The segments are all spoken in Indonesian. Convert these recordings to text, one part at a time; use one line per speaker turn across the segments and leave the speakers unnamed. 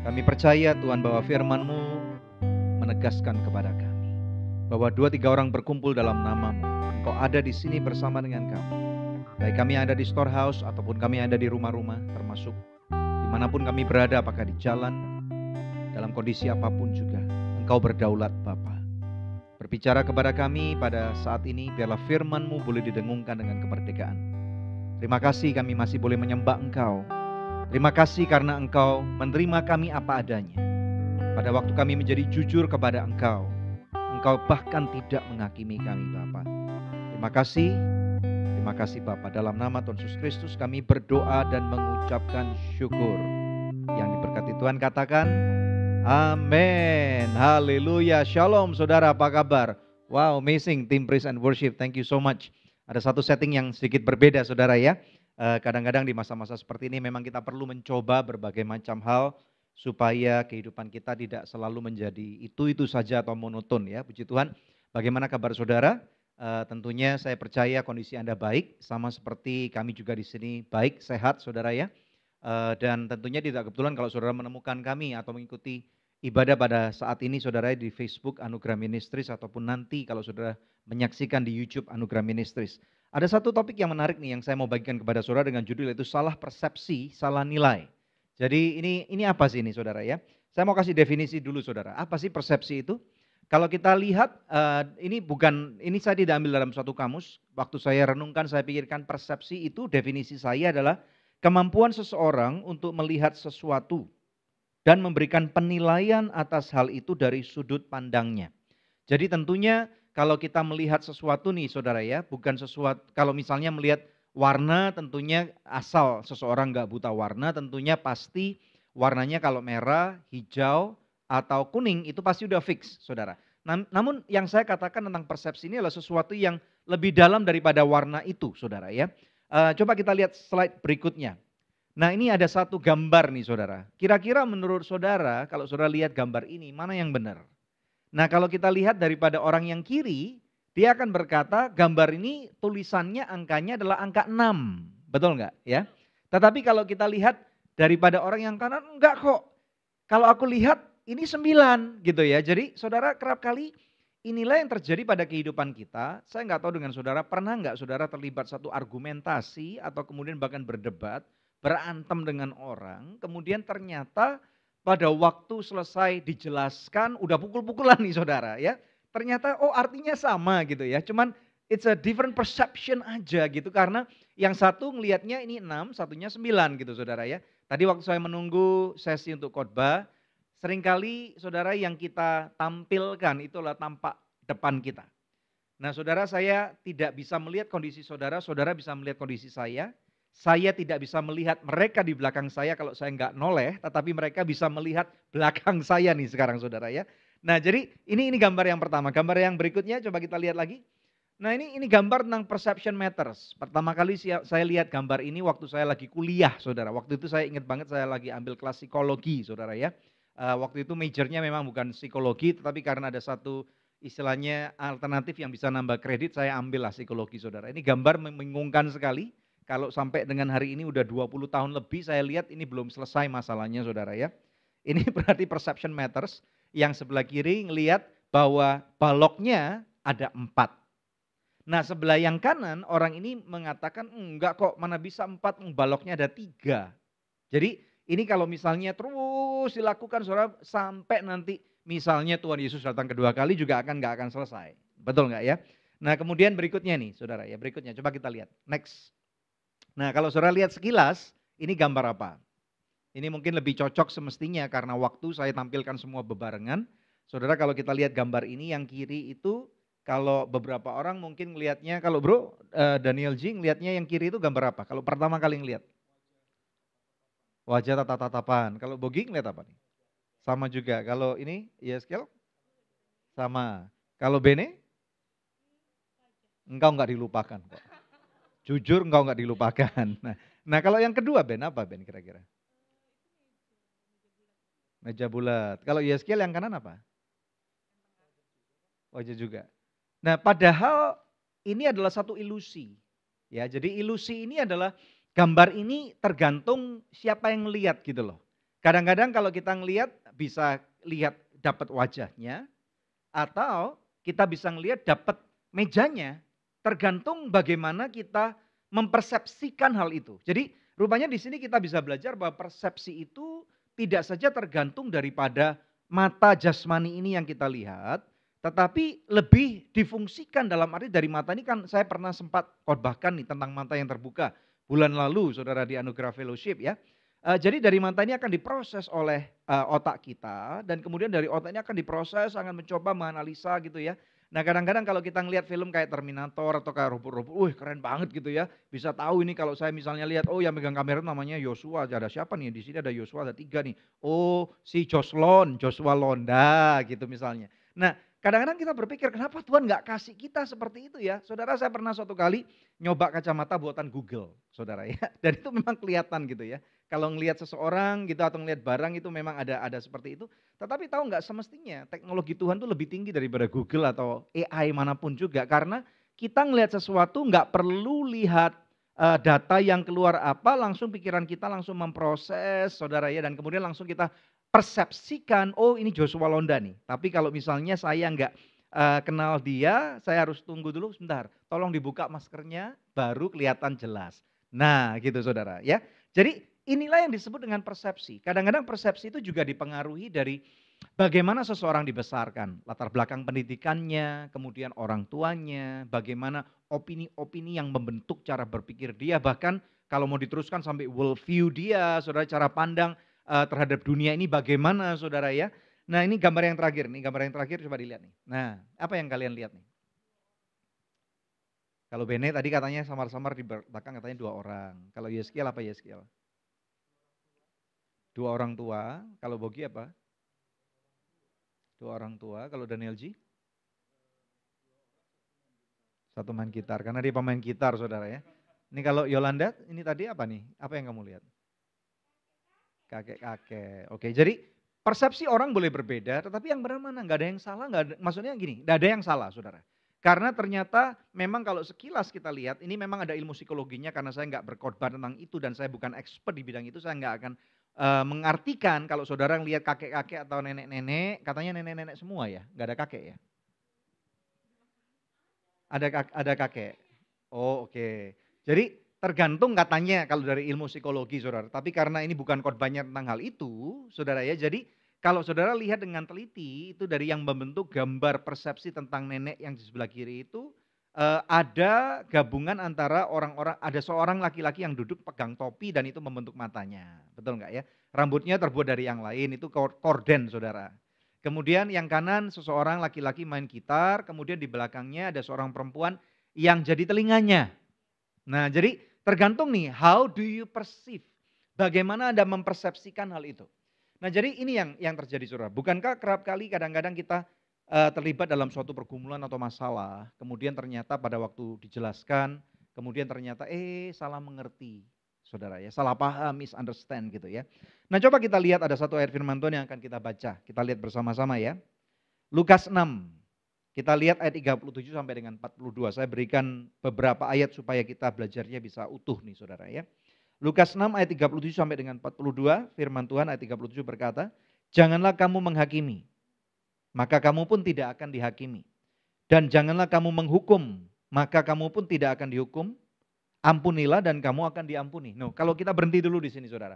Kami percaya Tuhan bahwa firman-Mu menegaskan kepada kami bahwa 2-3 orang berkumpul dalam nama-Mu, Engkau ada di sini bersama dengan kami. Baik kami yang ada di storehouse ataupun kami yang ada di rumah-rumah, termasuk dimanapun kami berada, apakah di jalan, dalam kondisi apapun juga, Engkau berdaulat Bapa. Berbicara kepada kami pada saat ini, biarlah firman-Mu boleh didengungkan dengan kemerdekaan. Terima kasih kami masih boleh menyembah Engkau. Terima kasih karena Engkau menerima kami apa adanya. Pada waktu kami menjadi jujur kepada Engkau, Engkau bahkan tidak menghakimi kami Bapa. Terima kasih Bapa. Dalam nama Tuhan Yesus Kristus kami berdoa dan mengucapkan syukur. Yang diberkati Tuhan katakan, amin. Haleluya. Shalom saudara, apa kabar? Wow, amazing team praise and worship. Thank you so much. Ada satu setting yang sedikit berbeda saudara ya. Kadang-kadang di masa-masa seperti ini memang kita perlu mencoba berbagai macam hal supaya kehidupan kita tidak selalu menjadi itu saja atau monoton ya. Puji Tuhan. Bagaimana kabar saudara? Tentunya saya percaya kondisi Anda baik, sama seperti kami juga di sini baik, sehat saudara ya. Dan tentunya tidak kebetulan kalau saudara menemukan kami atau mengikuti ibadah pada saat ini saudara di Facebook Anugerah Ministries ataupun nanti kalau saudara menyaksikan di YouTube Anugerah Ministries. Ada satu topik yang menarik nih yang saya mau bagikan kepada saudara dengan judul itu salah persepsi, salah nilai. Jadi ini apa sih ini saudara ya? Saya mau kasih definisi dulu saudara. Apa sih persepsi itu? Kalau kita lihat ini saya tidak ambil dalam suatu kamus. Waktu saya renungkan, saya pikirkan persepsi itu definisi saya adalah kemampuan seseorang untuk melihat sesuatu dan memberikan penilaian atas hal itu dari sudut pandangnya. Jadi tentunya kalau kita melihat sesuatu nih saudara ya, bukan sesuatu, kalau misalnya melihat warna tentunya asal seseorang nggak buta warna, tentunya pasti warnanya kalau merah, hijau, atau kuning itu pasti udah fix saudara. Namun yang saya katakan tentang persepsi ini adalah sesuatu yang lebih dalam daripada warna itu saudara ya. Coba kita lihat slide berikutnya. Nah ini ada satu gambar nih saudara. Kira-kira menurut saudara kalau saudara lihat gambar ini mana yang benar? Nah kalau kita lihat daripada orang yang kiri, dia akan berkata gambar ini tulisannya angkanya adalah angka 6. Betul nggak ya? Tetapi kalau kita lihat daripada orang yang kanan, enggak kok. Kalau aku lihat ini 9 gitu ya. Jadi saudara kerap kali inilah yang terjadi pada kehidupan kita. Saya nggak tahu dengan saudara, pernah nggak saudara terlibat satu argumentasi atau kemudian bahkan berdebat, berantem dengan orang, kemudian ternyata pada waktu selesai dijelaskan udah pukul-pukulan nih saudara ya. Ternyata oh artinya sama gitu ya. Cuman it's a different perception aja gitu karena yang satu ngelihatnya ini 6, satunya 9 gitu saudara ya. Tadi waktu saya menunggu sesi untuk khotbah, seringkali saudara yang kita tampilkan itulah tampak depan kita. Nah saudara saya tidak bisa melihat kondisi saudara, saudara bisa melihat kondisi saya. Saya tidak bisa melihat mereka di belakang saya kalau saya nggak noleh, tetapi mereka bisa melihat belakang saya nih sekarang saudara ya. Nah jadi ini gambar yang pertama, gambar yang berikutnya coba kita lihat lagi. Nah ini gambar tentang perception matters. Pertama kali saya lihat gambar ini waktu saya lagi kuliah saudara. Waktu itu saya ingat banget saya lagi ambil kelas psikologi saudara ya. Waktu itu majornya memang bukan psikologi tetapi karena ada satu istilahnya alternatif yang bisa nambah kredit saya ambil lah psikologi saudara. Ini gambar membingungkan sekali. Kalau sampai dengan hari ini udah 20 tahun lebih saya lihat ini belum selesai masalahnya saudara ya. Ini berarti perception matters. Yang sebelah kiri ngelihat bahwa baloknya ada 4. Nah sebelah yang kanan orang ini mengatakan enggak kok mana bisa 4, baloknya ada 3. Jadi ini kalau misalnya terus dilakukan saudara sampai nanti misalnya Tuhan Yesus datang kedua kali juga nggak akan selesai. Betul nggak ya? Nah kemudian berikutnya nih saudara ya, berikutnya coba kita lihat. Next. Nah kalau saudara lihat sekilas ini gambar apa? Ini mungkin lebih cocok semestinya karena waktu saya tampilkan semua bebarengan. Saudara kalau kita lihat gambar ini yang kiri itu kalau beberapa orang mungkin ngelihatnya, kalau bro Daniel G ngelihatnya yang kiri itu gambar apa? Kalau pertama kali ngelihat? Wajah tatap-tatapan. Kalau Bogi ngelihat apa nih? Sama juga. Kalau ini Yeskel? Sama. Kalau Bene? Engkau nggak dilupakan kok. Jujur engkau nggak dilupakan. Nah kalau yang kedua Ben, apa Ben kira-kira? Meja bulat. Kalau Yeskel yang kanan apa? Wajah juga. Nah padahal ini adalah satu ilusi. Ya, jadi ilusi ini adalah gambar ini tergantung siapa yang melihat gitu loh. Kadang-kadang kalau kita ngelihat bisa lihat dapat wajahnya atau kita bisa ngelihat dapat mejanya. Tergantung bagaimana kita mempersepsikan hal itu. Jadi rupanya di sini kita bisa belajar bahwa persepsi itu tidak saja tergantung daripada mata jasmani ini yang kita lihat, tetapi lebih difungsikan dalam arti dari mata ini kan saya pernah sempat khotbahkan nih tentang mata yang terbuka bulan lalu saudara di Anugerah Fellowship ya. Jadi dari mata ini akan diproses oleh otak kita dan kemudian dari otak ini akan diproses, akan mencoba menganalisa gitu ya. Nah kadang-kadang kalau kita ngelihat film kayak Terminator atau kayak robot-robot, wih keren banget gitu ya. Bisa tahu ini kalau saya misalnya lihat, oh yang megang kamera namanya Joshua, ada siapa nih? Di sini ada Joshua, ada 3 nih. Oh si Joshua Londa gitu misalnya. Nah kadang-kadang kita berpikir kenapa Tuhan nggak kasih kita seperti itu ya. Saudara saya pernah suatu kali nyoba kacamata buatan Google saudara ya. Dan itu memang kelihatan gitu ya. Kalau ngelihat seseorang gitu atau ngelihat barang itu memang ada seperti itu. Tetapi tahu nggak semestinya teknologi Tuhan itu lebih tinggi daripada Google atau AI manapun juga. Karena kita ngelihat sesuatu nggak perlu lihat data yang keluar apa, langsung pikiran kita langsung memproses saudara ya. Dan kemudian langsung kita persepsikan, oh ini Joshua Londa nih. Tapi kalau misalnya saya nggak kenal dia, saya harus tunggu dulu sebentar. Tolong dibuka maskernya, baru kelihatan jelas. Nah gitu saudara ya. Jadi inilah yang disebut dengan persepsi. Kadang-kadang persepsi itu juga dipengaruhi dari bagaimana seseorang dibesarkan, latar belakang pendidikannya, kemudian orang tuanya, bagaimana opini-opini yang membentuk cara berpikir dia, bahkan kalau mau diteruskan sampai world view dia, saudara cara pandang terhadap dunia ini bagaimana saudara ya. Nah ini gambar yang terakhir nih, gambar yang terakhir coba dilihat nih. Nah apa yang kalian lihat nih? Kalau Bene tadi katanya samar-samar di belakang katanya 2 orang. Kalau Yeskiel apa Yeskiel? 2 orang tua, kalau Bogi apa? 2 orang tua, kalau Daniel G? 1 main gitar, karena dia pemain gitar saudara ya. Ini kalau Yolanda, ini tadi apa nih? Apa yang kamu lihat? Kakek-kakek. Oke, jadi persepsi orang boleh berbeda, tetapi yang benar mana? Nggak ada yang salah, maksudnya gini, nggak ada yang salah saudara. Karena ternyata memang kalau sekilas kita lihat, ini memang ada ilmu psikologinya karena saya nggak berkhotbah tentang itu dan saya bukan expert di bidang itu, saya nggak akan mengartikan kalau saudara lihat kakek-kakek atau nenek-nenek, katanya nenek-nenek semua ya, nggak ada kakek ya? Ada kakek. Oh oke. Jadi tergantung katanya kalau dari ilmu psikologi saudara. Tapi karena ini bukan khotbahnya tentang hal itu saudara ya. Jadi kalau saudara lihat dengan teliti itu dari yang membentuk gambar persepsi tentang nenek yang di sebelah kiri itu ada gabungan antara orang-orang, ada seorang laki-laki yang duduk pegang topi dan itu membentuk matanya. Betul nggak ya? Rambutnya terbuat dari yang lain, itu korden saudara. Kemudian yang kanan seseorang laki-laki main gitar, kemudian di belakangnya ada seorang perempuan yang jadi telinganya. Nah jadi tergantung nih, how do you perceive? Bagaimana Anda mempersepsikan hal itu? Nah jadi ini yang terjadi saudara. Bukankah kerap kali kadang-kadang kita terlibat dalam suatu pergumulan atau masalah, kemudian ternyata pada waktu dijelaskan, kemudian ternyata salah mengerti, saudara ya, salah paham, misunderstand gitu ya. Nah coba kita lihat ada satu ayat firman Tuhan yang akan kita baca, kita lihat bersama-sama ya. Lukas 6, kita lihat ayat 37 sampai dengan 42, saya berikan beberapa ayat supaya kita belajarnya bisa utuh nih saudara ya. Lukas 6 ayat 37 sampai dengan 42, firman Tuhan ayat 37 berkata, janganlah kamu menghakimi, maka kamu pun tidak akan dihakimi. Dan janganlah kamu menghukum, maka kamu pun tidak akan dihukum. Ampunilah dan kamu akan diampuni. No, kalau kita berhenti dulu di sini saudara.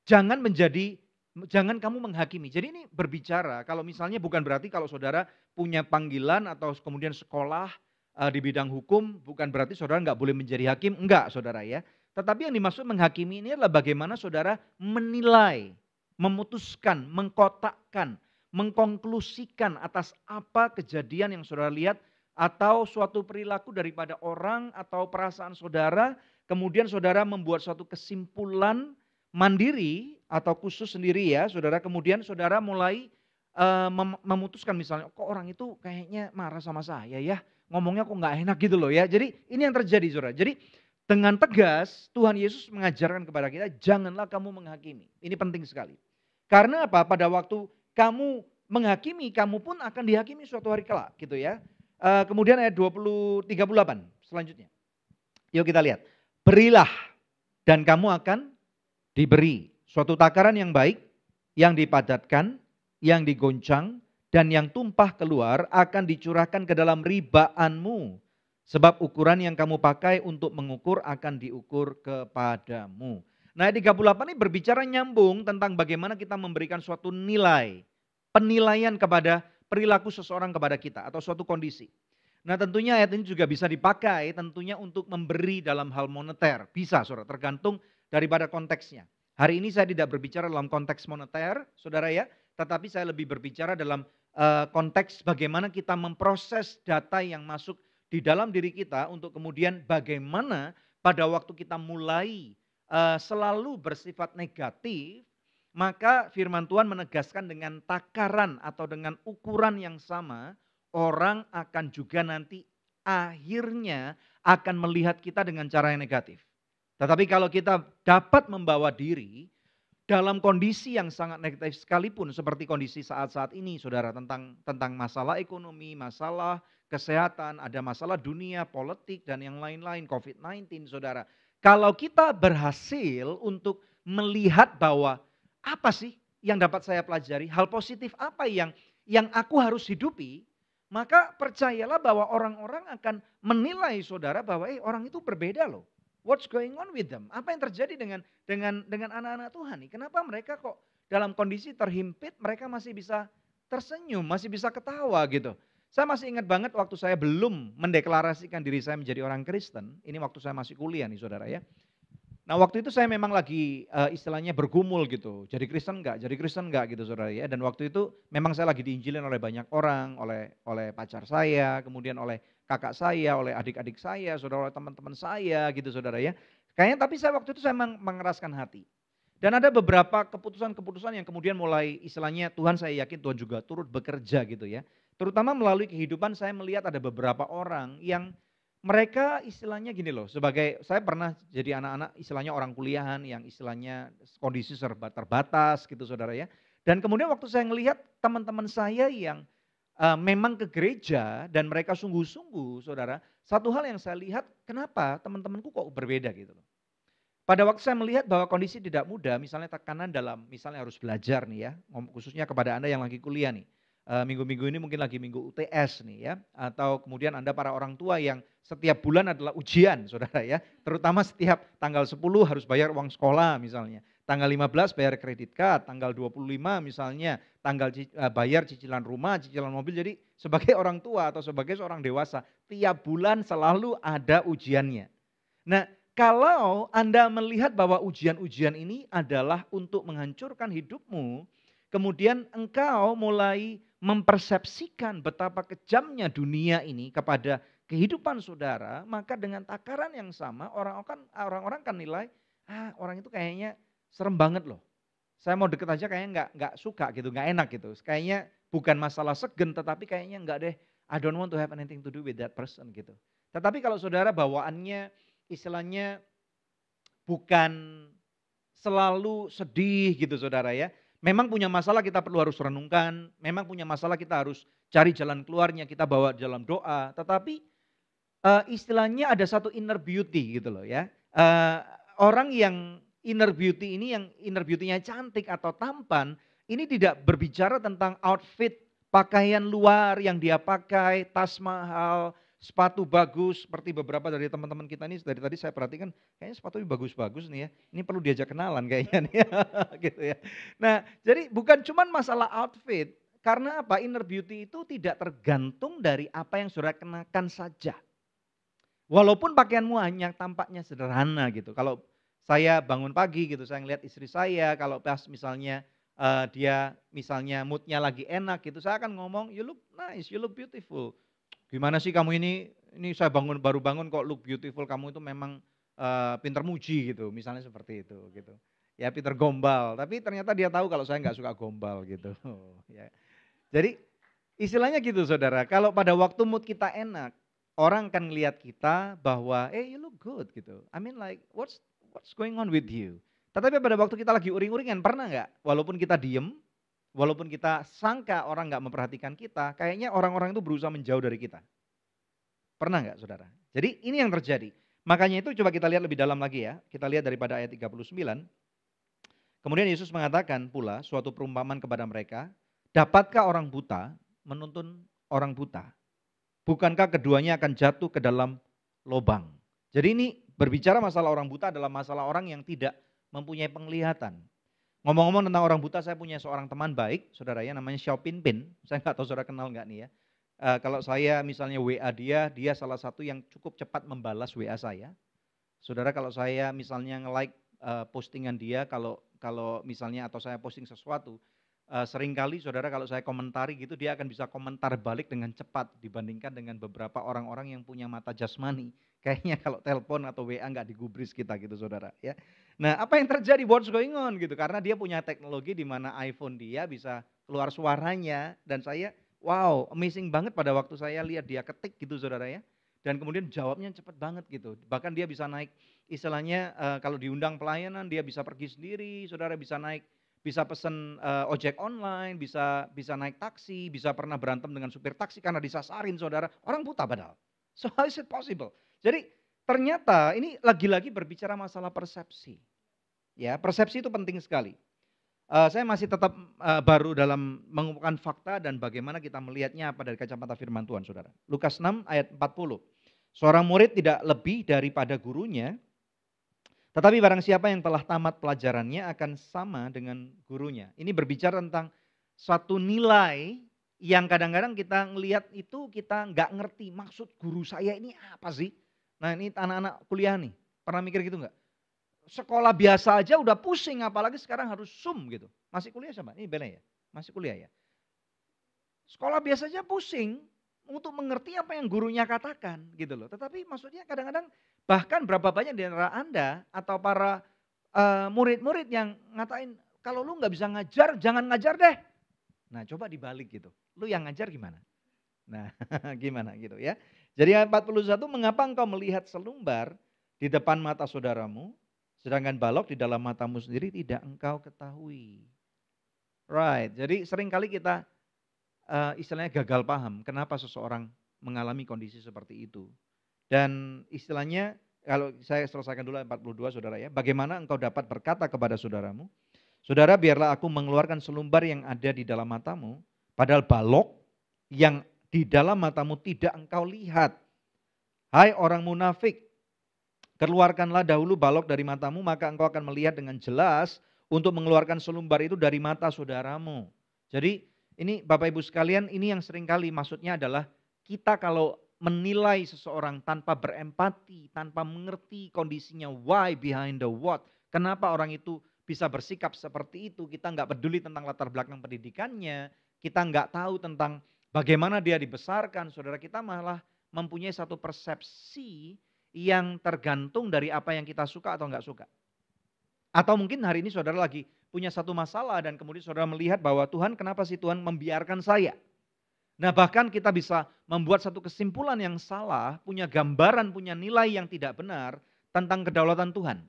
Jangan kamu menghakimi. Jadi ini berbicara, kalau misalnya bukan berarti kalau saudara punya panggilan atau kemudian sekolah di bidang hukum, bukan berarti saudara nggak boleh menjadi hakim. Enggak saudara ya. Tetapi yang dimaksud menghakimi ini adalah bagaimana saudara menilai, memutuskan, mengkotakkan, mengkonklusikan atas apa kejadian yang saudara lihat atau suatu perilaku daripada orang atau perasaan saudara, kemudian saudara membuat suatu kesimpulan mandiri atau khusus sendiri ya saudara, kemudian saudara mulai memutuskan misalnya kok orang itu kayaknya marah sama saya ya, ngomongnya kok nggak enak gitu loh ya. Jadi ini yang terjadi saudara. Jadi dengan tegas Tuhan Yesus mengajarkan kepada kita janganlah kamu menghakimi. Ini penting sekali. Karena apa? Pada waktu kamu menghakimi, kamu pun akan dihakimi suatu hari kelak gitu ya. Kemudian ayat 38 selanjutnya. Yuk kita lihat. Berilah dan kamu akan diberi. Suatu takaran yang baik, yang dipadatkan, yang digoncang, dan yang tumpah keluar akan dicurahkan ke dalam ribaanmu. Sebab ukuran yang kamu pakai untuk mengukur akan diukur kepadamu. Nah, ayat 38 ini berbicara nyambung tentang bagaimana kita memberikan suatu nilai, penilaian kepada perilaku seseorang kepada kita atau suatu kondisi. Nah, tentunya ayat ini juga bisa dipakai tentunya untuk memberi dalam hal moneter. Bisa, saudara, tergantung daripada konteksnya. Hari ini saya tidak berbicara dalam konteks moneter, saudara ya, tetapi saya lebih berbicara dalam konteks bagaimana kita memproses data yang masuk di dalam diri kita untuk kemudian bagaimana pada waktu kita mulai selalu bersifat negatif, maka firman Tuhan menegaskan dengan takaran atau dengan ukuran yang sama, orang akan juga nanti akhirnya akan melihat kita dengan cara yang negatif. Tetapi kalau kita dapat membawa diri dalam kondisi yang sangat negatif sekalipun seperti kondisi saat-saat ini, saudara, tentang masalah ekonomi, masalah kesehatan, ada masalah dunia, politik, dan yang lain-lain, COVID-19, saudara. Kalau kita berhasil untuk melihat bahwa apa sih yang dapat saya pelajari, hal positif apa yang aku harus hidupi, maka percayalah bahwa orang-orang akan menilai saudara bahwa orang itu berbeda loh. What's going on with them? Apa yang terjadi dengan anak-anak Tuhan nih? Kenapa mereka kok dalam kondisi terhimpit mereka masih bisa tersenyum, masih bisa ketawa gitu. Saya masih ingat banget waktu saya belum mendeklarasikan diri saya menjadi orang Kristen. Ini waktu saya masih kuliah nih saudara ya. Nah waktu itu saya memang lagi istilahnya bergumul gitu. Jadi Kristen enggak gitu saudara ya. Dan waktu itu memang saya lagi diinjilin oleh banyak orang, oleh pacar saya, kemudian oleh kakak saya, oleh adik-adik saya, saudara, oleh teman-teman saya gitu saudara ya. Kayaknya tapi saya waktu itu saya mengeraskan hati. Dan ada beberapa keputusan-keputusan yang kemudian mulai istilahnya Tuhan, saya yakin Tuhan juga turut bekerja gitu ya. Terutama melalui kehidupan saya melihat ada beberapa orang yang mereka istilahnya gini loh, sebagai saya pernah jadi anak-anak istilahnya orang kuliahan yang istilahnya kondisi serba terbatas gitu saudara ya. Dan kemudian waktu saya melihat teman-teman saya yang memang ke gereja dan mereka sungguh-sungguh saudara, satu hal yang saya lihat kenapa teman-temanku kok berbeda gitu loh. Pada waktu saya melihat bahwa kondisi tidak mudah, misalnya tekanan dalam misalnya harus belajar nih ya, khususnya kepada Anda yang lagi kuliah nih. Minggu-minggu ini mungkin lagi minggu UTS nih ya, atau kemudian Anda para orang tua yang setiap bulan adalah ujian saudara ya, terutama setiap tanggal 10 harus bayar uang sekolah misalnya, tanggal 15 bayar kredit card, tanggal 25 misalnya bayar cicilan rumah, cicilan mobil. Jadi sebagai orang tua atau sebagai seorang dewasa, tiap bulan selalu ada ujiannya. Nah kalau Anda melihat bahwa ujian-ujian ini adalah untuk menghancurkan hidupmu, kemudian engkau mulai mempersepsikan betapa kejamnya dunia ini kepada kehidupan saudara, maka dengan takaran yang sama orang-orang kan nilai, orang itu kayaknya serem banget loh. Saya mau deket aja kayaknya nggak suka gitu, nggak enak gitu. Kayaknya bukan masalah segen, tetapi kayaknya nggak deh, I don't want to have anything to do with that person gitu. Tetapi kalau saudara bawaannya istilahnya bukan selalu sedih gitu saudara ya. Memang punya masalah kita perlu harus renungkan, memang punya masalah kita harus cari jalan keluarnya, kita bawa dalam doa. Tetapi istilahnya ada satu inner beauty gitu loh ya. Orang yang inner beauty ini, yang inner beauty-nya cantik atau tampan, ini tidak berbicara tentang outfit, pakaian luar yang dia pakai, tas mahal, sepatu bagus, seperti beberapa dari teman-teman kita ini dari tadi saya perhatikan kayaknya sepatunya bagus-bagus nih ya. Ini perlu diajak kenalan kayaknya nih gitu ya. Nah, jadi bukan cuma masalah outfit, karena apa? Inner beauty itu tidak tergantung dari apa yang saudara kenakan saja. Walaupun pakaianmu hanya tampaknya sederhana gitu. Kalau saya bangun pagi gitu, saya ngeliat istri saya kalau pas misalnya dia misalnya moodnya lagi enak gitu, saya akan ngomong, you look nice, you look beautiful. Gimana sih kamu ini saya baru bangun kok look beautiful, kamu itu memang pinter muji gitu, misalnya seperti itu gitu. Ya pinter gombal, tapi ternyata dia tahu kalau saya nggak suka gombal gitu. Ya. Jadi istilahnya gitu saudara, kalau pada waktu mood kita enak, orang akan ngelihat kita bahwa you look good gitu. I mean like what's going on with you. Tetapi pada waktu kita lagi uring-uringan, pernah nggak walaupun kita diem, walaupun kita sangka orang nggak memperhatikan kita, kayaknya orang-orang itu berusaha menjauh dari kita. Pernah nggak saudara? Jadi ini yang terjadi. Makanya itu coba kita lihat lebih dalam lagi ya. Kita lihat daripada ayat 39. Kemudian Yesus mengatakan pula suatu perumpamaan kepada mereka, dapatkah orang buta menuntun orang buta? Bukankah keduanya akan jatuh ke dalam lubang? Jadi ini berbicara masalah orang buta adalah masalah orang yang tidak mempunyai penglihatan. Ngomong-ngomong tentang orang buta, saya punya seorang teman baik, saudara ya, namanya Xiao Pinpin. Saya nggak tahu saudara kenal nggak nih ya. Kalau saya misalnya WA dia salah satu yang cukup cepat membalas WA saya. Saudara kalau saya misalnya nge-like postingan dia, kalau misalnya atau saya posting sesuatu, seringkali saudara kalau saya komentari gitu dia akan bisa komentar balik dengan cepat dibandingkan dengan beberapa orang-orang yang punya mata jasmani. Kayaknya kalau telepon atau WA nggak digubris kita gitu saudara ya. Nah apa yang terjadi, what's going on gitu, karena dia punya teknologi di mana iPhone dia bisa keluar suaranya dan saya wow amazing banget pada waktu saya lihat dia ketik gitu saudara ya. Dan kemudian jawabnya cepet banget gitu. Bahkan dia bisa naik istilahnya kalau diundang pelayanan dia bisa pergi sendiri, saudara bisa naik, bisa pesen ojek online, bisa naik taksi, bisa pernah berantem dengan supir taksi karena disasarin saudara. Orang buta padahal. So how is it possible? Jadi ternyata ini lagi-lagi berbicara masalah persepsi. Ya, persepsi itu penting sekali. Saya masih tetap baru dalam mengumpulkan fakta dan bagaimana kita melihatnya apa dari kacamata firman Tuhan, saudara. Lukas 6 ayat 40. Seorang murid tidak lebih daripada gurunya, tetapi barang siapa yang telah tamat pelajarannya akan sama dengan gurunya. Ini berbicara tentang suatu nilai yang kadang-kadang kita ngelihat itu kita nggak ngerti maksud guru saya ini apa sih. Nah ini anak-anak kuliah nih, pernah mikir gitu nggak? Sekolah biasa aja udah pusing, apalagi sekarang harus Zoom gitu. Masih kuliah siapa? Ini Belen ya? Masih kuliah ya? Sekolah biasa aja pusing untuk mengerti apa yang gurunya katakan gitu loh. Tetapi maksudnya kadang-kadang bahkan berapa banyak di antara Anda atau para murid-murid yang ngatain, kalau lu nggak bisa ngajar, jangan ngajar deh. Nah coba dibalik gitu, lu yang ngajar gimana? Nah gimana gitu ya. Jadi ayat 41, mengapa engkau melihat selumbar di depan mata saudaramu, sedangkan balok di dalam matamu sendiri tidak engkau ketahui. Right, jadi seringkali kita istilahnya gagal paham kenapa seseorang mengalami kondisi seperti itu. Dan istilahnya kalau saya selesaikan dulu 42 saudara ya. Bagaimana engkau dapat berkata kepada saudaramu, saudara biarlah aku mengeluarkan selumbar yang ada di dalam matamu, padahal balok yang di dalam matamu tidak engkau lihat. Hai orang munafik, keluarkanlah dahulu balok dari matamu, maka engkau akan melihat dengan jelas untuk mengeluarkan selumbar itu dari mata saudaramu. Jadi ini Bapak Ibu sekalian, ini yang seringkali maksudnya adalah kita kalau menilai seseorang tanpa berempati, tanpa mengerti kondisinya, why behind the what, kenapa orang itu bisa bersikap seperti itu, kita nggak peduli tentang latar belakang pendidikannya, kita nggak tahu tentang bagaimana dia dibesarkan, saudara, kita malah mempunyai satu persepsi yang tergantung dari apa yang kita suka atau enggak suka. Atau mungkin hari ini saudara lagi punya satu masalah dan kemudian saudara melihat bahwa Tuhan, kenapa sih Tuhan membiarkan saya? Nah bahkan kita bisa membuat satu kesimpulan yang salah, punya gambaran, punya nilai yang tidak benar tentang kedaulatan Tuhan.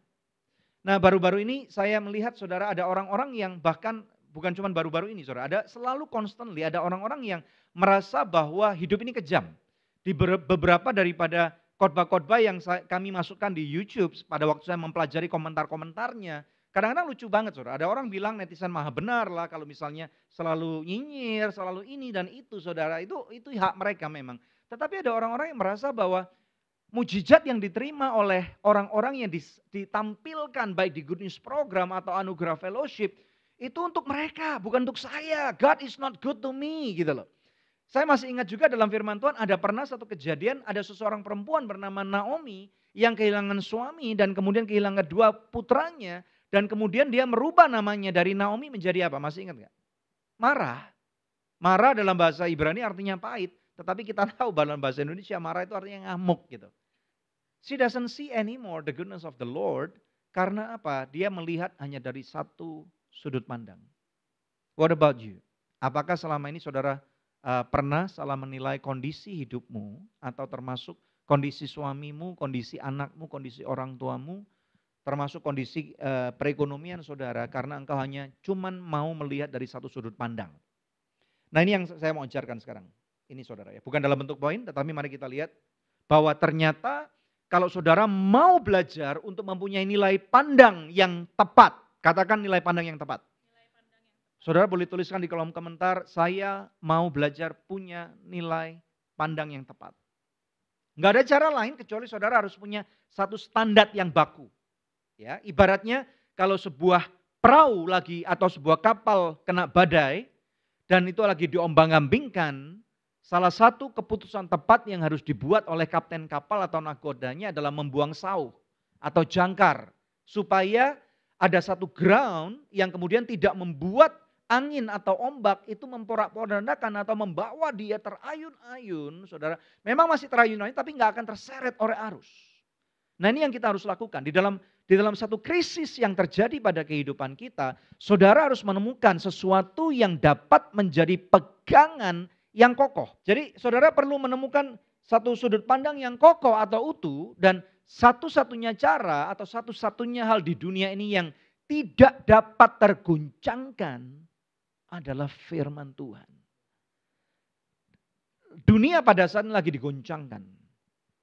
Nah baru-baru ini saya melihat saudara ada orang-orang yang bahkan bukan cuma baru-baru ini saudara, ada selalu constantly ada orang-orang yang merasa bahwa hidup ini kejam. Di beberapa daripada khotbah-khotbah yang kami masukkan di YouTube pada waktu saya mempelajari komentar-komentarnya, kadang-kadang lucu banget saudara. Ada orang bilang netizen maha benar lah kalau misalnya selalu nyinyir, selalu ini dan itu saudara. Itu hak mereka memang. Tetapi ada orang-orang yang merasa bahwa mujizat yang diterima oleh orang-orang yang ditampilkan baik di Good News Program atau Anugerah Fellowship itu untuk mereka, bukan untuk saya. God is not good to me gitu loh. Saya masih ingat juga dalam firman Tuhan ada pernah satu kejadian, ada seseorang perempuan bernama Naomi yang kehilangan suami dan kemudian kehilangan dua putranya. Dan kemudian dia merubah namanya dari Naomi menjadi apa? Masih ingat gak? Marah. Marah dalam bahasa Ibrani artinya pahit. Tetapi kita tahu dalam bahasa Indonesia marah itu artinya ngamuk gitu. She doesn't see anymore the goodness of the Lord. Karena apa? Dia melihat hanya dari satu sudut pandang. What about you? Apakah selama ini saudara pernah salah menilai kondisi hidupmu atau termasuk kondisi suamimu, kondisi anakmu, kondisi orang tuamu, termasuk kondisi perekonomian saudara karena engkau hanya cuman mau melihat dari satu sudut pandang. Nah ini yang saya mau ajarkan sekarang. Ini saudara ya, bukan dalam bentuk poin tetapi mari kita lihat bahwa ternyata kalau saudara mau belajar untuk mempunyai nilai pandang yang tepat, Katakan nilai pandang yang tepat. Saudara boleh tuliskan di kolom komentar, saya mau belajar punya nilai pandang yang tepat. Nggak ada cara lain kecuali saudara harus punya satu standar yang baku. Ya, ibaratnya kalau sebuah perahu lagi atau sebuah kapal kena badai dan itu lagi diombang-ambingkan, salah satu keputusan tepat yang harus dibuat oleh kapten kapal atau nakodanya adalah membuang sauh atau jangkar supaya ada satu ground yang kemudian tidak membuat angin atau ombak itu memporak-porandakan atau membawa dia terayun-ayun, saudara. Memang masih terayun-ayun tapi nggak akan terseret oleh arus. Nah ini yang kita harus lakukan. Di dalam satu krisis yang terjadi pada kehidupan kita, saudara harus menemukan sesuatu yang dapat menjadi pegangan yang kokoh. Jadi saudara perlu menemukan satu sudut pandang yang kokoh atau utuh dan satu-satunya cara atau satu-satunya hal di dunia ini yang tidak dapat terguncangkan adalah firman Tuhan. Dunia pada saat ini lagi digoncangkan.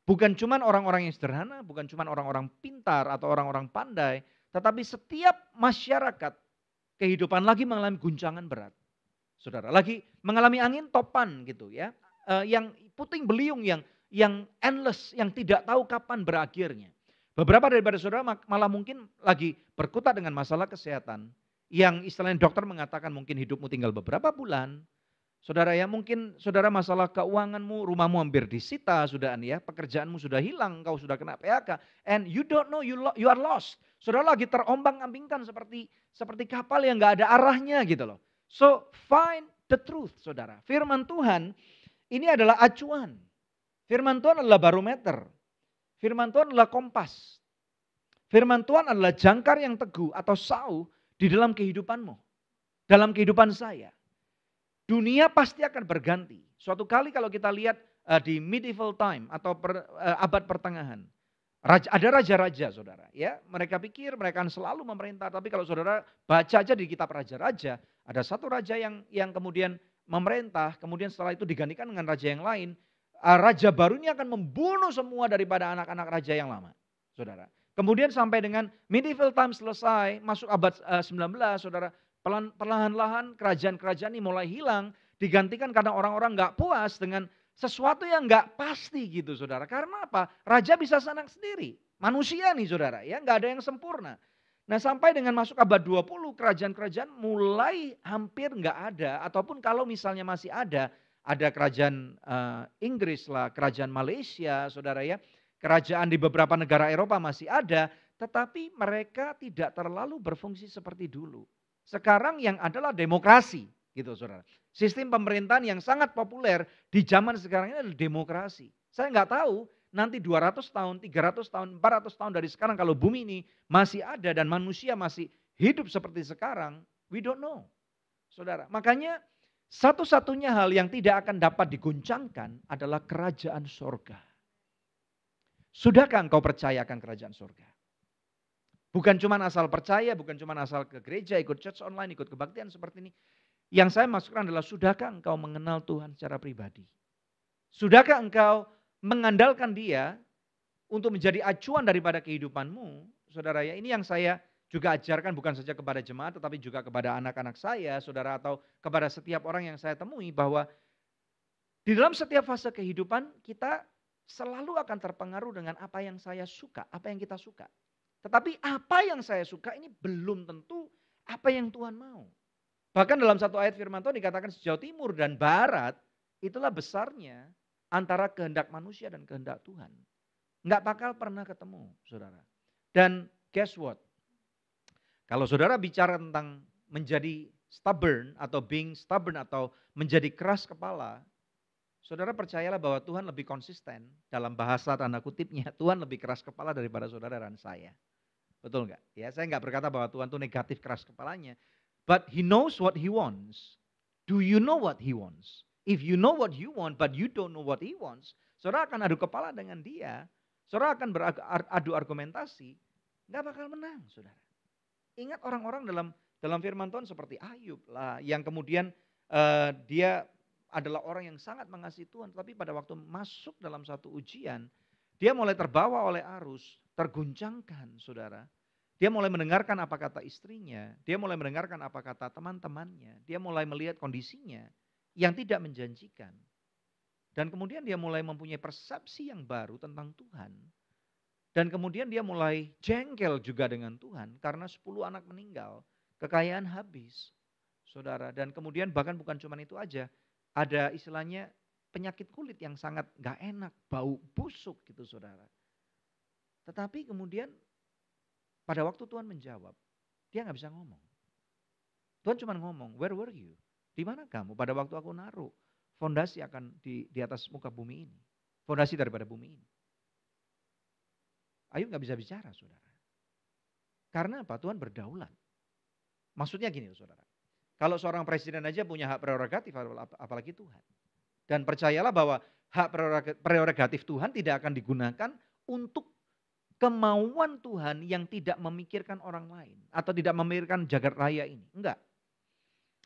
Bukan cuma orang-orang yang sederhana, bukan cuma orang-orang pintar atau orang-orang pandai, tetapi setiap masyarakat kehidupan lagi mengalami guncangan berat. Saudara, lagi mengalami angin topan gitu ya. Yang puting beliung yang endless, yang tidak tahu kapan berakhirnya. Beberapa daripada saudara malah mungkin lagi berkutat dengan masalah kesehatan. Yang istilahnya dokter mengatakan mungkin hidupmu tinggal beberapa bulan. Saudara ya, mungkin saudara masalah keuanganmu, rumahmu hampir disita sudah ya, pekerjaanmu sudah hilang, kau sudah kena PHK, and you don't know you are lost. Saudara lagi terombang-ambingkan seperti kapal yang nggak ada arahnya gitu loh. So find the truth, saudara. Firman Tuhan ini adalah acuan. Firman Tuhan adalah barometer. Firman Tuhan adalah kompas. Firman Tuhan adalah jangkar yang teguh atau sauh di dalam kehidupanmu, dalam kehidupan saya. Dunia pasti akan berganti. Suatu kali kalau kita lihat di medieval time atau abad pertengahan, ada raja-raja saudara. Ya, mereka pikir mereka akan selalu memerintah. Tapi kalau saudara baca aja di kitab raja-raja, ada satu raja yang kemudian memerintah, kemudian setelah itu digantikan dengan raja yang lain. Raja baru ini akan membunuh semua daripada anak-anak raja yang lama, saudara. Kemudian sampai dengan medieval time selesai, masuk abad 19, saudara. Perlahan-lahan kerajaan-kerajaan ini mulai hilang, digantikan karena orang-orang nggak puas dengan sesuatu yang nggak pasti gitu saudara. Karena apa? Raja bisa senang sendiri. Manusia nih saudara ya, nggak ada yang sempurna. Nah sampai dengan masuk abad 20 kerajaan-kerajaan mulai hampir nggak ada. Ataupun kalau misalnya masih ada kerajaan Inggris lah, kerajaan Malaysia saudara ya. Kerajaan di beberapa negara Eropa masih ada. Tetapi mereka tidak terlalu berfungsi seperti dulu. Sekarang yang adalah demokrasi gitu saudara. Sistem pemerintahan yang sangat populer di zaman sekarang ini adalah demokrasi. Saya nggak tahu nanti 200 tahun, 300 tahun, 400 tahun dari sekarang kalau bumi ini masih ada dan manusia masih hidup seperti sekarang, we don't know. Saudara, makanya satu-satunya hal yang tidak akan dapat diguncangkan adalah kerajaan sorga. Sudahkah engkau percaya akan kerajaan sorga? Bukan cuma asal percaya, bukan cuma asal ke gereja, ikut church online, ikut kebaktian seperti ini. Yang saya maksudkan adalah sudahkah engkau mengenal Tuhan secara pribadi? Sudahkah engkau mengandalkan Dia untuk menjadi acuan daripada kehidupanmu? Saudara ya, ini yang saya juga ajarkan bukan saja kepada jemaat tetapi juga kepada anak-anak saya, saudara, atau kepada setiap orang yang saya temui bahwa di dalam setiap fase kehidupan kita selalu akan terpengaruh dengan apa yang saya suka, apa yang kita suka. Tetapi apa yang saya suka ini belum tentu apa yang Tuhan mau. Bahkan dalam satu ayat firman Tuhan dikatakan sejauh timur dan barat, itulah besarnya antara kehendak manusia dan kehendak Tuhan. Nggak bakal pernah ketemu, saudara. Dan guess what? Kalau saudara bicara tentang menjadi stubborn atau being stubborn atau menjadi keras kepala, saudara percayalah bahwa Tuhan lebih konsisten dalam bahasa tanda kutipnya. Tuhan lebih keras kepala daripada saudara dan saya. Betul nggak? Ya, saya nggak berkata bahwa Tuhan itu negatif keras kepalanya. But He knows what He wants. Do you know what He wants? If you know what you want, but you don't know what He wants, saudara akan adu kepala dengan Dia. Saudara akan beradu argumentasi. Nggak bakal menang, saudara. Ingat orang-orang dalam firman Tuhan seperti Ayub lah. Yang kemudian dia adalah orang yang sangat mengasihi Tuhan. Tapi pada waktu masuk dalam satu ujian, dia mulai terbawa oleh arus, terguncangkan saudara. Dia mulai mendengarkan apa kata istrinya, dia mulai mendengarkan apa kata teman-temannya, dia mulai melihat kondisinya yang tidak menjanjikan. Dan kemudian dia mulai mempunyai persepsi yang baru tentang Tuhan. Dan kemudian dia mulai jengkel juga dengan Tuhan karena 10 anak meninggal, kekayaan habis, saudara. Dan kemudian bahkan bukan cuma itu aja, ada istilahnya penyakit kulit yang sangat gak enak, bau busuk gitu saudara. Tetapi kemudian pada waktu Tuhan menjawab, dia gak bisa ngomong. Tuhan cuma ngomong, where were you? Di mana kamu pada waktu aku naruh fondasi akan di atas muka bumi ini. Fondasi daripada bumi ini. Ayub gak bisa bicara saudara. Karena apa? Tuhan berdaulat. Maksudnya gini saudara. Kalau seorang presiden aja punya hak prerogatif apalagi Tuhan. Dan percayalah bahwa hak prerogatif Tuhan tidak akan digunakan untuk kemauan Tuhan yang tidak memikirkan orang lain. Atau tidak memikirkan jagat raya ini. Enggak.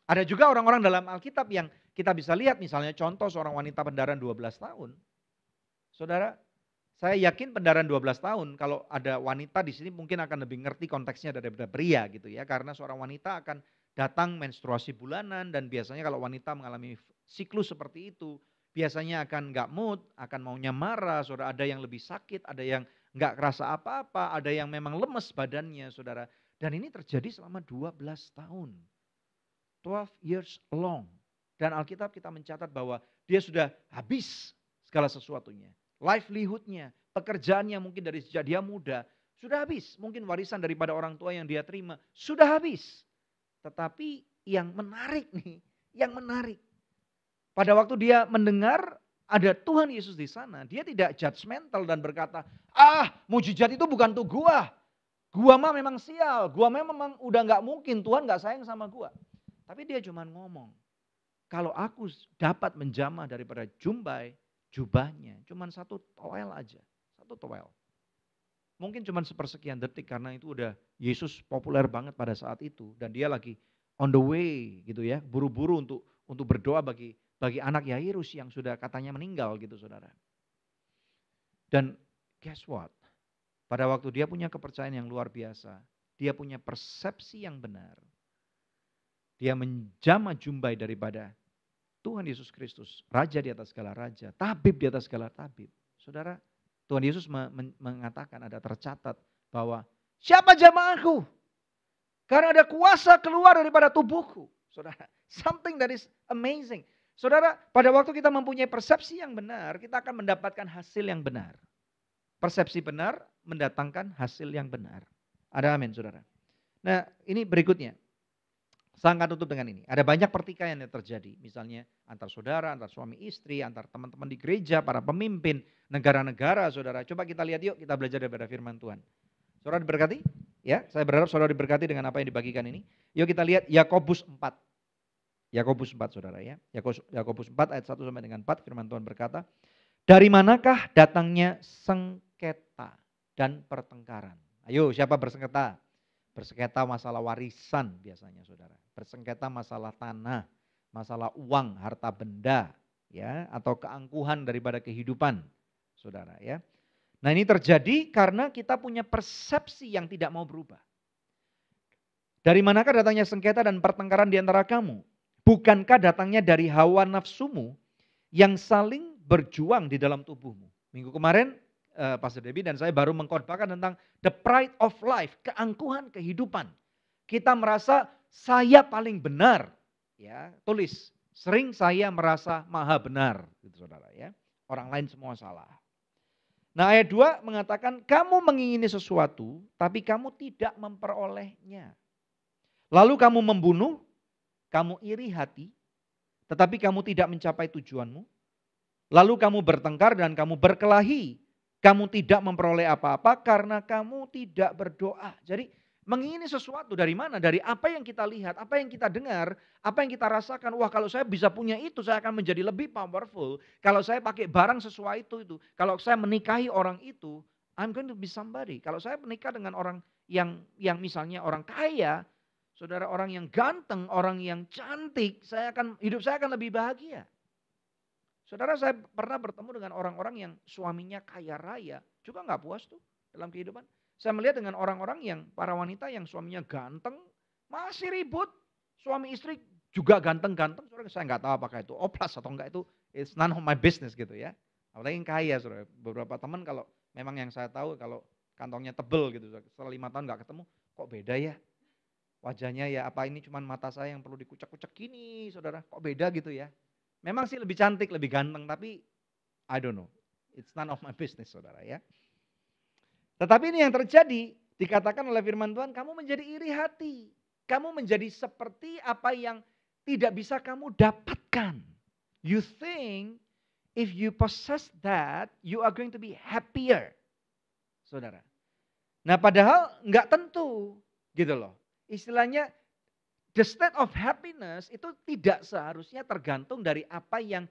Ada juga orang-orang dalam Alkitab yang kita bisa lihat misalnya contoh seorang wanita pendaran 12 tahun. Saudara, saya yakin pendaran 12 tahun kalau ada wanita di sini mungkin akan lebih ngerti konteksnya daripada pria gitu ya. Karena seorang wanita akan datang menstruasi bulanan dan biasanya kalau wanita mengalami siklus seperti itu biasanya akan nggak mood, akan maunya marah, saudara. Ada yang lebih sakit, ada yang nggak kerasa apa-apa, ada yang memang lemes badannya saudara. Dan ini terjadi selama 12 tahun. 12 years long. Dan Alkitab kita mencatat bahwa dia sudah habis segala sesuatunya. Livelihoodnya, pekerjaannya mungkin dari sejak dia muda, sudah habis. Mungkin warisan daripada orang tua yang dia terima, sudah habis. Tetapi yang menarik nih, yang menarik. Pada waktu dia mendengar ada Tuhan Yesus di sana, dia tidak judgmental dan berkata, mujizat itu bukan untuk gua. Gua mah memang sial, gua memang udah gak mungkin, Tuhan gak sayang sama gua. Tapi dia cuma ngomong, kalau aku dapat menjamah daripada jubahnya, cuma satu towel aja, satu towel. Mungkin cuma sepersekian detik karena itu udah Yesus populer banget pada saat itu. Dan dia lagi on the way gitu ya, buru-buru untuk berdoa bagi anak Yairus yang sudah katanya meninggal gitu saudara. Dan guess what? Pada waktu dia punya kepercayaan yang luar biasa, dia punya persepsi yang benar. Dia menjamah jumbai daripada Tuhan Yesus Kristus, Raja di atas segala raja, tabib di atas segala tabib. Saudara, Tuhan Yesus mengatakan ada tercatat bahwa siapa jamaahku? Karena ada kuasa keluar daripada tubuhku. Saudara, something that is amazing. Saudara, pada waktu kita mempunyai persepsi yang benar, kita akan mendapatkan hasil yang benar. Persepsi benar mendatangkan hasil yang benar. Ada amin, saudara. Nah, ini berikutnya. Saya akan tutup dengan ini. Ada banyak pertikaian yang terjadi. Misalnya antar saudara, antar suami istri, antar teman-teman di gereja, para pemimpin, negara-negara saudara. Coba kita lihat yuk, kita belajar daripada firman Tuhan. Saudara diberkati? Ya, saya berharap saudara diberkati dengan apa yang dibagikan ini. Yuk kita lihat Yakobus 4. Yakobus 4 saudara ya. Yakobus 4 ayat 1 sampai dengan 4 firman Tuhan berkata, dari manakah datangnya sengketa dan pertengkaran? Ayo siapa bersengketa? Bersengketa masalah warisan biasanya saudara. Bersengketa masalah tanah, masalah uang, harta benda, ya, atau keangkuhan daripada kehidupan, saudara ya. Nah ini terjadi karena kita punya persepsi yang tidak mau berubah. Dari manakah datangnya sengketa dan pertengkaran di antara kamu? Bukankah datangnya dari hawa nafsumu yang saling berjuang di dalam tubuhmu? Minggu kemarin Pastor Debbie dan saya baru mengkhotbahkan tentang the pride of life, keangkuhan kehidupan. Kita merasa saya paling benar, ya. Tulis, sering saya merasa maha benar, gitu saudara ya. Orang lain semua salah. Nah ayat 2 mengatakan kamu mengingini sesuatu tapi kamu tidak memperolehnya. Lalu kamu membunuh, kamu iri hati, tetapi kamu tidak mencapai tujuanmu. Lalu kamu bertengkar dan kamu berkelahi. Kamu tidak memperoleh apa-apa karena kamu tidak berdoa. Jadi mengingini sesuatu dari mana? Dari apa yang kita lihat, apa yang kita dengar, apa yang kita rasakan. Wah kalau saya bisa punya itu saya akan menjadi lebih powerful. Kalau saya pakai barang sesuai itu. Kalau saya menikahi orang itu, I'm going to be somebody. Kalau saya menikah dengan orang yang misalnya orang kaya, saudara, orang yang ganteng, orang yang cantik, hidup saya akan lebih bahagia. Saudara, saya pernah bertemu dengan orang-orang yang suaminya kaya raya, juga nggak puas tuh dalam kehidupan. Saya melihat dengan orang-orang yang, para wanita yang suaminya ganteng, masih ribut. Suami istri juga ganteng-ganteng, saudara, saya nggak tahu apakah itu oplas atau enggak, itu it's none of my business gitu ya. Apalagi yang kaya, saudara. Beberapa teman kalau memang yang saya tahu kalau kantongnya tebel gitu, saudara. Setelah 5 tahun nggak ketemu, kok beda ya wajahnya ya, apa ini cuma mata saya yang perlu dikucek-kucek gini, saudara, kok beda gitu ya. Memang sih lebih cantik, lebih ganteng, tapi I don't know, it's none of my business, saudara ya. Tetapi ini yang terjadi, dikatakan oleh firman Tuhan, kamu menjadi iri hati. Kamu menjadi seperti apa yang tidak bisa kamu dapatkan. You think if you possess that, you are going to be happier. Saudara. Nah padahal nggak tentu gitu loh. Istilahnya the state of happiness itu tidak seharusnya tergantung dari apa yang,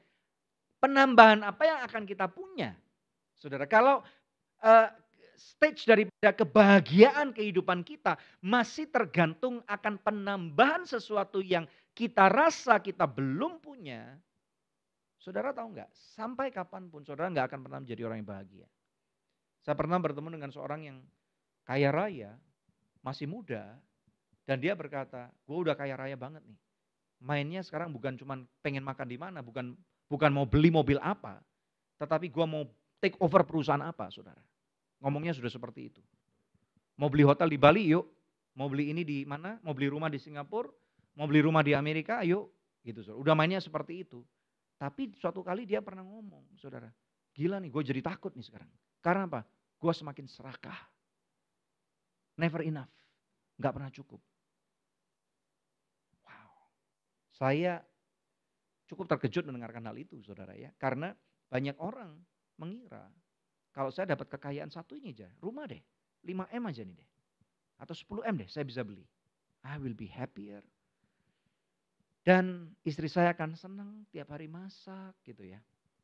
penambahan apa yang akan kita punya. Saudara, kalau stage daripada kebahagiaan kehidupan kita masih tergantung akan penambahan sesuatu yang kita rasa kita belum punya. Saudara tahu nggak? Sampai kapanpun saudara nggak akan pernah menjadi orang yang bahagia. Saya pernah bertemu dengan seorang yang kaya raya, masih muda, dan dia berkata, gue udah kaya raya banget nih. Mainnya sekarang bukan cuma pengen makan di mana, bukan mau beli mobil apa, tetapi gue mau take over perusahaan apa, saudara. Ngomongnya sudah seperti itu. Mau beli hotel di Bali, yuk. Mau beli ini di mana? Mau beli rumah di Singapura, mau beli rumah di Amerika, yuk. Gitu, saudara. Udah mainnya seperti itu. Tapi suatu kali dia pernah ngomong, saudara. Gila nih, gue jadi takut nih sekarang. Karena apa? Gue semakin serakah. Never enough. Gak pernah cukup. Wow. Saya cukup terkejut mendengarkan hal itu, saudara ya. Karena banyak orang mengira, kalau saya dapat kekayaan satu ini aja, rumah deh, 5M aja nih deh. Atau 10M deh saya bisa beli. I will be happier. Dan istri saya akan senang tiap hari masak gitu ya.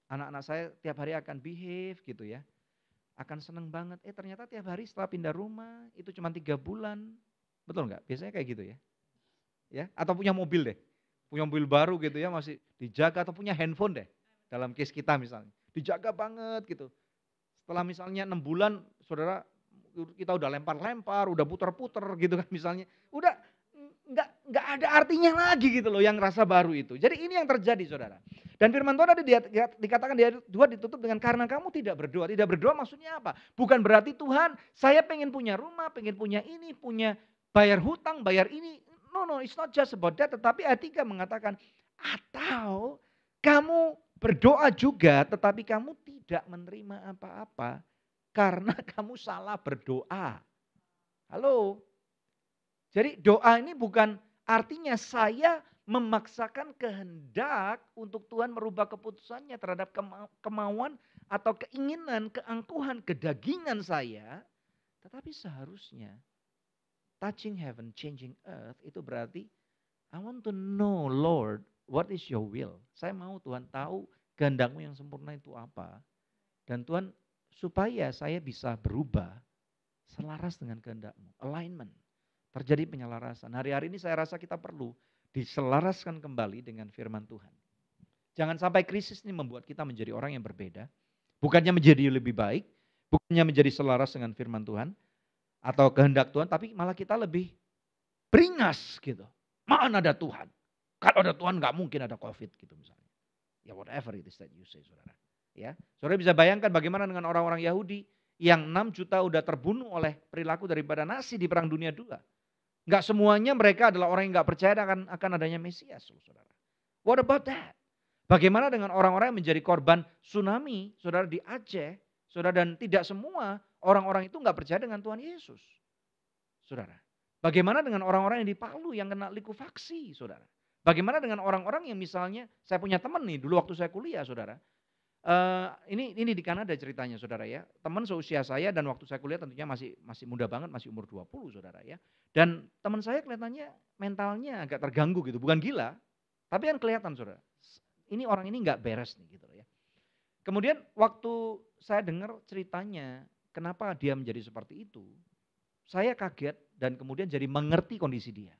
Anak-anak saya tiap hari akan behave gitu ya. Akan senang banget. Ternyata tiap hari setelah pindah rumah itu cuma 3 bulan. Betul nggak? Biasanya kayak gitu ya. Ya, atau punya mobil deh. Punya mobil baru gitu ya, masih dijaga, atau punya handphone deh. Dalam case kita misalnya. Dijaga banget gitu. Setelah misalnya 6 bulan, saudara, kita udah lempar-lempar, udah puter-puter gitu kan misalnya. Udah nggak ada artinya lagi gitu loh yang rasa baru itu. Jadi ini yang terjadi, saudara. Dan firman Tuhan ada dikatakan di ayat 2 ditutup dengan karena kamu tidak berdoa. Tidak berdoa maksudnya apa? Bukan berarti Tuhan, saya pengen punya rumah, pengen punya ini, punya bayar hutang, bayar ini. No, it's not just about that. Tetapi ayat 3 mengatakan, atau kamu berdoa juga tetapi kamu tidak menerima apa-apa karena kamu salah berdoa. Halo? Jadi doa ini bukan artinya saya memaksakan kehendak untuk Tuhan merubah keputusannya terhadap kemauan atau keinginan, keangkuhan, kedagingan saya. Tetapi seharusnya touching heaven, changing earth itu berarti I want to know Lord, what is your will? Saya mau Tuhan tahu kehendakmu yang sempurna itu apa. Dan Tuhan supaya saya bisa berubah selaras dengan kehendakmu. Alignment. Terjadi penyelarasan. Hari-hari ini saya rasa kita perlu diselaraskan kembali dengan firman Tuhan. Jangan sampai krisis ini membuat kita menjadi orang yang berbeda. Bukannya menjadi lebih baik, bukannya menjadi selaras dengan firman Tuhan atau kehendak Tuhan, tapi malah kita lebih beringas gitu. Mana ada Tuhan? Kalau ada Tuhan nggak mungkin ada COVID gitu misalnya. Ya whatever it is that you say, saudara. Ya, saudara bisa bayangkan bagaimana dengan orang-orang Yahudi yang 6 juta udah terbunuh oleh perilaku daripada Nazi di Perang Dunia II. Nggak semuanya mereka adalah orang yang nggak percaya akan adanya Mesias, saudara. What about that? Bagaimana dengan orang-orang yang menjadi korban tsunami, saudara, di Aceh, saudara, dan tidak semua orang-orang itu nggak percaya dengan Tuhan Yesus, saudara. Bagaimana dengan orang-orang yang di Palu yang kena likuifaksi, saudara? Bagaimana dengan orang-orang yang misalnya, saya punya teman nih dulu waktu saya kuliah, saudara. Ini di Kanada ceritanya, saudara ya. Teman seusia saya dan waktu saya kuliah tentunya masih muda banget, masih umur 20, saudara ya. Dan teman saya kelihatannya mentalnya agak terganggu gitu, bukan gila, tapi kan kelihatan, saudara. Ini orang ini nggak beres nih gitu ya. Kemudian waktu saya dengar ceritanya, kenapa dia menjadi seperti itu, saya kaget dan kemudian jadi mengerti kondisi dia.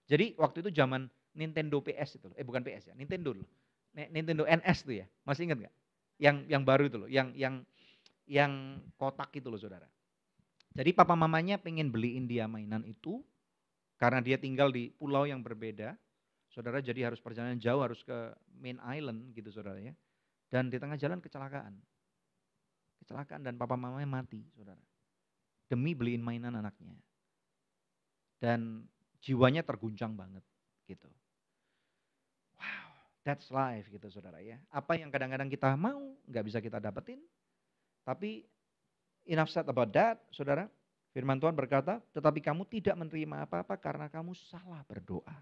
Jadi waktu itu zaman Nintendo PS itu, bukan PS ya, Nintendo dulu. Nintendo NS itu ya, masih ingat nggak? Yang baru itu loh, yang kotak itu loh, saudara. Jadi papa mamanya pengen beliin dia mainan itu, karena dia tinggal di pulau yang berbeda. Saudara, jadi harus perjalanan jauh, harus ke main island gitu saudara ya. Dan di tengah jalan kecelakaan. Kecelakaan dan papa mamanya mati saudara. Demi beliin mainan anaknya. Dan jiwanya terguncang banget gitu. Wow, that's life gitu saudara ya. Apa yang kadang-kadang kita mau nggak bisa kita dapetin. Tapi enough said about that saudara. Firman Tuhan berkata, tetapi kamu tidak menerima apa-apa karena kamu salah berdoa.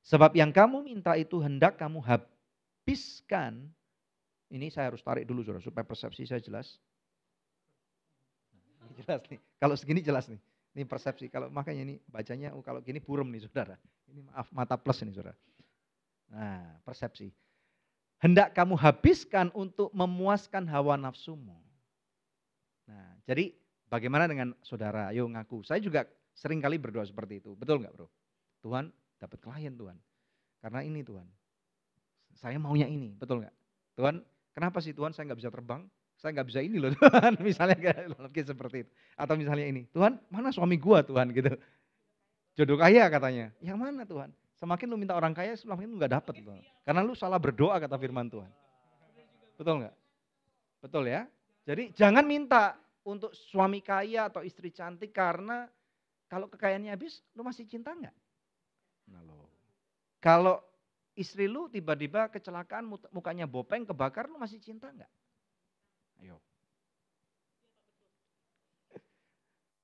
Sebab yang kamu minta itu hendak kamu habiskan. Ini saya harus tarik dulu saudara supaya persepsi saya jelas. Jelas nih, kalau segini jelas nih. Ini persepsi, kalau makanya ini bacanya kalau gini burem nih saudara. Ini maaf mata plus ini saudara. Nah persepsi. Hendak kamu habiskan untuk memuaskan hawa nafsumu. Nah jadi bagaimana dengan saudara? Ayo ngaku. Saya juga sering kali berdoa seperti itu. Betul nggak bro? Tuhan dapat klien Tuhan. Karena ini Tuhan. Saya maunya ini. Betul nggak? Tuhan kenapa sih Tuhan saya nggak bisa terbang? Saya nggak bisa ini loh Tuhan, misalnya kayak seperti itu. Atau misalnya ini, Tuhan mana suami gua Tuhan gitu. Jodoh kaya katanya, yang mana Tuhan? Semakin lu minta orang kaya, semakin lu nggak dapet Tuhan. Karena lu salah berdoa kata firman Tuhan. Betul nggak? Betul ya? Jadi jangan minta untuk suami kaya atau istri cantik karena kalau kekayaannya habis, lu masih cinta nggak? Nah lo. Kalau istri lu tiba-tiba kecelakaan, mukanya bopeng, kebakar, lu masih cinta nggak? Ayo.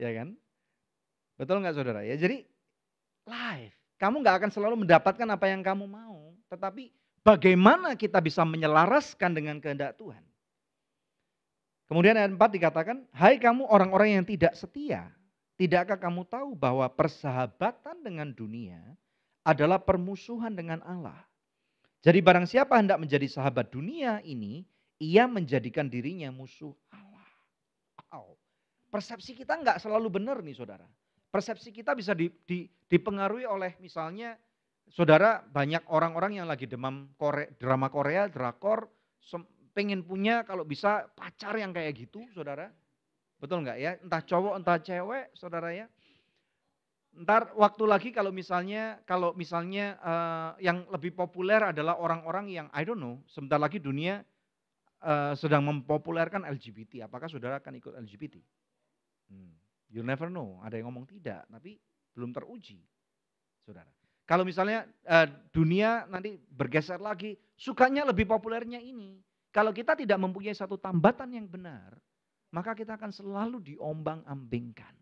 Ya kan? Betul nggak saudara? Ya jadi life. Kamu nggak akan selalu mendapatkan apa yang kamu mau. Tetapi bagaimana kita bisa menyelaraskan dengan kehendak Tuhan. Kemudian ayat 4 dikatakan, hai kamu orang-orang yang tidak setia. Tidakkah kamu tahu bahwa persahabatan dengan dunia adalah permusuhan dengan Allah. Jadi barang siapa hendak menjadi sahabat dunia ini, ia menjadikan dirinya musuh Allah. Wow. Persepsi kita nggak selalu benar nih saudara. Persepsi kita bisa dipengaruhi oleh misalnya saudara banyak orang-orang yang lagi demam drama Korea, drakor, pengen punya kalau bisa pacar yang kayak gitu saudara. Betul nggak ya? Entah cowok entah cewek saudara ya. Ntar waktu lagi kalau misalnya yang lebih populer adalah orang-orang yang I don't know, sebentar lagi dunia sedang mempopulerkan LGBT. Apakah saudara akan ikut LGBT? You never know, ada yang ngomong tidak, tapi belum teruji, saudara. Kalau misalnya dunia nanti bergeser lagi, sukanya lebih populernya ini. Kalau kita tidak mempunyai satu tambatan yang benar, maka kita akan selalu diombang-ambingkan.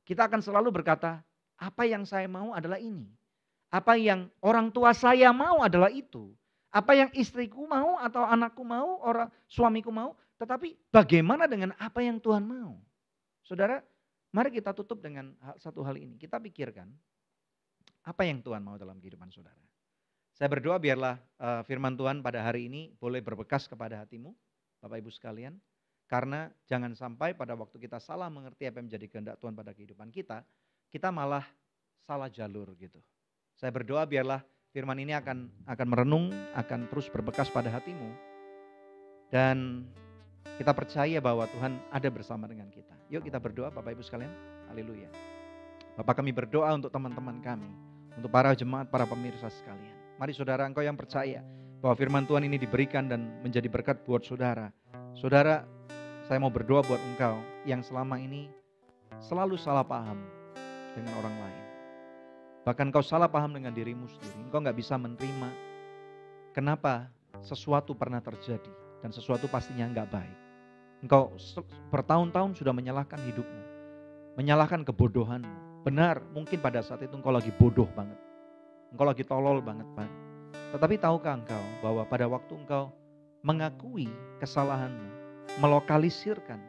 Kita akan selalu berkata, apa yang saya mau adalah ini. Apa yang orang tua saya mau adalah itu. Apa yang istriku mau atau anakku mau, orang suamiku mau. Tetapi bagaimana dengan apa yang Tuhan mau? Saudara, mari kita tutup dengan satu hal ini. Kita pikirkan apa yang Tuhan mau dalam kehidupan saudara. Saya berdoa biarlah firman Tuhan pada hari ini boleh berbekas kepada hatimu, Bapak Ibu sekalian. Karena jangan sampai pada waktu kita salah mengerti apa yang menjadi kehendak Tuhan pada kehidupan kita, kita malah salah jalur gitu. Saya berdoa biarlah firman ini akan merenung, akan terus berbekas pada hatimu. Dan kita percaya bahwa Tuhan ada bersama dengan kita. Yuk kita berdoa Bapak Ibu sekalian. Haleluya. Bapak kami berdoa untuk teman-teman kami. Untuk para jemaat, para pemirsa sekalian. Mari saudara engkau yang percaya bahwa firman Tuhan ini diberikan dan menjadi berkat buat saudara. Saudara, saya mau berdoa buat engkau yang selama ini selalu salah paham dengan orang lain. Bahkan engkau salah paham dengan dirimu sendiri. Engkau gak bisa menerima kenapa sesuatu pernah terjadi dan sesuatu pastinya gak baik. Engkau bertahun-tahun sudah menyalahkan hidupmu, menyalahkan kebodohanmu. Benar, mungkin pada saat itu engkau lagi bodoh banget, engkau lagi tolol banget. Tetapi tahukah engkau bahwa pada waktu engkau mengakui kesalahanmu, melokalisirkan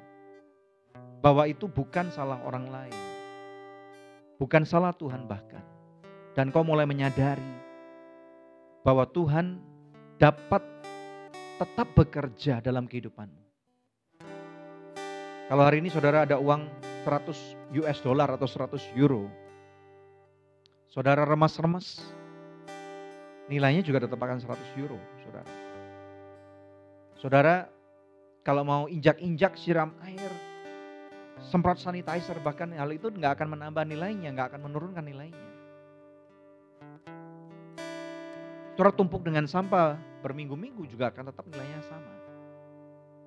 bahwa itu bukan salah orang lain, bukan salah Tuhan bahkan, dan kau mulai menyadari bahwa Tuhan dapat tetap bekerja dalam kehidupanmu. Kalau hari ini saudara ada uang 100 US dollar atau 100 euro, saudara remas-remas, nilainya juga tetap akan 100 euro, saudara. Saudara kalau mau injak-injak siram air, semprot sanitizer, bahkan hal itu nggak akan menambah nilainya, nggak akan menurunkan nilainya. Saudara tumpuk dengan sampah berminggu-minggu juga akan tetap nilainya sama.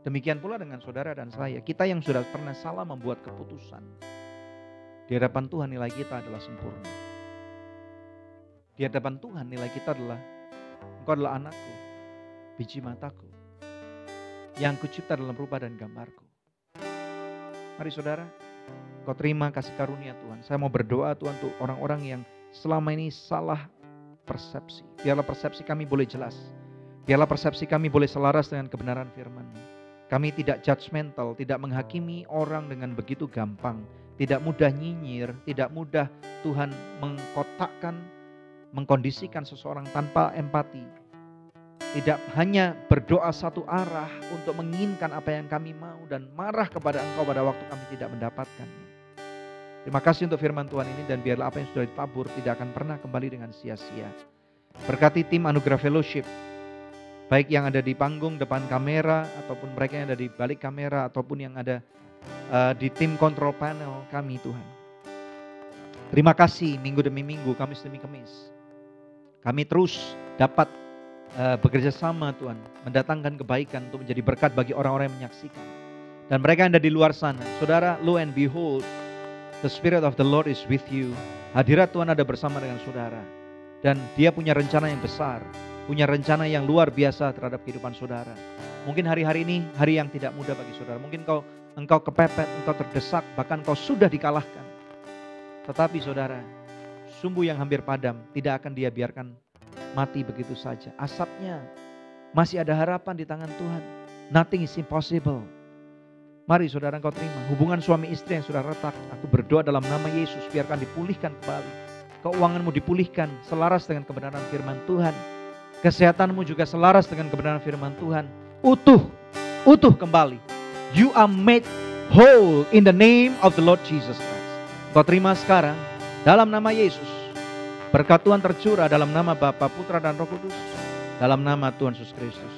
Demikian pula dengan saudara dan saya. Kita yang sudah pernah salah membuat keputusan, di hadapan Tuhan nilai kita adalah sempurna. Di hadapan Tuhan nilai kita adalah, engkau adalah anakku, biji mataku, yang kucipta dalam rupa dan gambarku. Mari saudara, kau terima kasih karunia Tuhan. Saya mau berdoa Tuhan untuk orang-orang yang selama ini salah persepsi. Biarlah persepsi kami boleh jelas. Biarlah persepsi kami boleh selaras dengan kebenaran firman-Mu. Kami tidak judgmental, tidak menghakimi orang dengan begitu gampang. Tidak mudah nyinyir, tidak mudah Tuhan mengkotakkan, mengkondisikan seseorang tanpa empati. Tidak hanya berdoa satu arah untuk menginginkan apa yang kami mau dan marah kepada Engkau pada waktu kami tidak mendapatkannya. Terima kasih untuk firman Tuhan ini, dan biarlah apa yang sudah ditabur tidak akan pernah kembali dengan sia-sia. Berkati tim Anugerah Fellowship, baik yang ada di panggung depan kamera, ataupun mereka yang ada di balik kamera, ataupun yang ada di tim control panel kami Tuhan. Terima kasih minggu demi minggu, Kamis demi Kamis, kami terus dapat bekerja sama Tuhan, mendatangkan kebaikan untuk menjadi berkat bagi orang-orang yang menyaksikan. Dan mereka yang ada di luar sana, saudara, lo and behold, the Spirit of the Lord is with you. Hadirat Tuhan ada bersama dengan saudara. Dan Dia punya rencana yang besar, punya rencana yang luar biasa terhadap kehidupan saudara. Mungkin hari-hari ini hari yang tidak mudah bagi saudara. Mungkin engkau kepepet, engkau terdesak, bahkan engkau sudah dikalahkan. Tetapi saudara, sumbu yang hampir padam tidak akan Dia biarkan mati begitu saja. Asapnya masih ada harapan di tangan Tuhan. Nothing is impossible. Mari saudara, engkau terima hubungan suami istri yang sudah retak. Aku berdoa dalam nama Yesus, biarkan dipulihkan kembali. Keuanganmu dipulihkan selaras dengan kebenaran firman Tuhan. Kesehatanmu juga selaras dengan kebenaran firman Tuhan. Utuh kembali. You are made whole in the name of the Lord Jesus Christ. Kau terima sekarang dalam nama Yesus. Berkat Tuhan tercurah dalam nama Bapa, Putra dan Roh Kudus. Dalam nama Tuhan Yesus Kristus.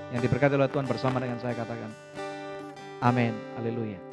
Yang diberkati oleh Tuhan bersama dengan saya katakan amin. Haleluya.